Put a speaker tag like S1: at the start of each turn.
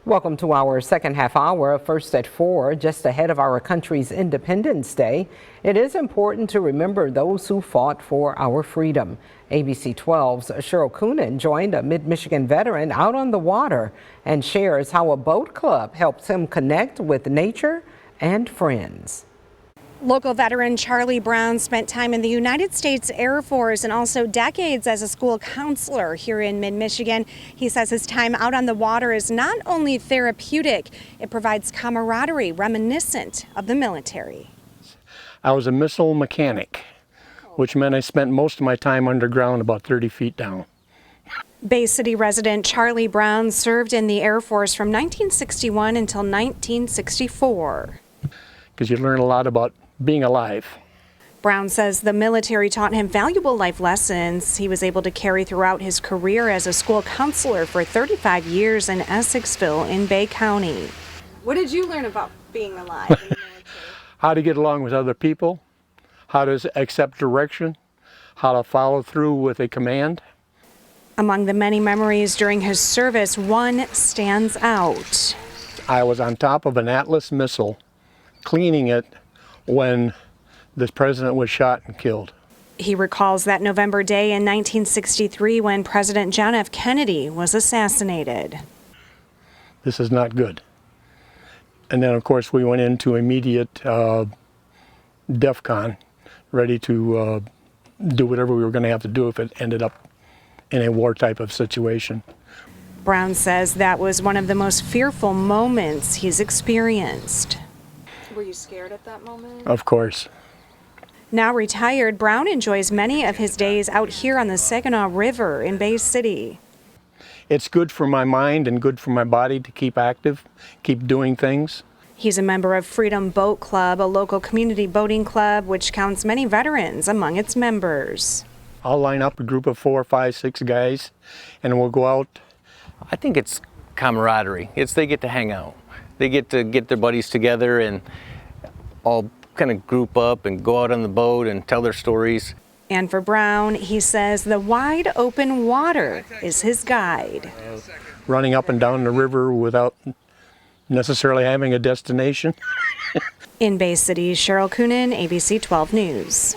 S1: Welcome to our second half hour of First at 4, just ahead of our country's Independence Day. It is important to remember those who fought for our freedom. ABC 12's Cheryl Coonan joined a Mid-Michigan veteran out on the water and shares how a boat club helps him connect with nature and friends.
S2: Local veteran Charlie Brown spent time in the United States Air Force and also decades as a school counselor here in mid-Michigan. He says his time out on the water is not only therapeutic, it provides camaraderie reminiscent of the military.
S3: I was a missile mechanic, which meant I spent most of my time underground about 30 feet down.
S2: Bay City resident Charlie Brown served in the Air Force from 1961 until 1964.
S3: Because you learn a lot about being alive.
S2: Brown says the military taught him valuable life lessons he was able to carry throughout his career as a school counselor for 35 years in Essexville in Bay County. What did you learn about being alive in the military?
S3: How to get along with other people, how to accept direction, how to follow through with a command.
S2: Among the many memories during his service, one stands out.
S3: I was on top of an Atlas missile, cleaning it when the president was shot and killed.
S2: He recalls that November day in 1963 when President John F. Kennedy was assassinated.
S3: This is not good. And then, of course, we went into immediate DEFCON, ready to do whatever we were going to have to do if it ended up in a war type of situation.
S2: Brown says that was one of the most fearful moments he's experienced. Were you scared at that moment?
S3: Of course.
S2: Now retired, Brown enjoys many of his days out here on the Saginaw River in Bay City.
S3: It's good for my mind and good for my body to keep active, keep doing things.
S2: He's a member of Freedom Boat Club, a local community boating club which counts many veterans among its members.
S3: I'll line up a group of 4, 5, 6 guys and we'll go out.
S4: I think it's camaraderie. They get to hang out. They get to get their buddies together and all kind of group up and go out on the boat and tell their stories.
S2: And for Brown, he says the wide open water is his guide.
S3: Running up and down the river without necessarily having a destination.
S2: In Bay City, Cheryl Coonan, ABC 12 News.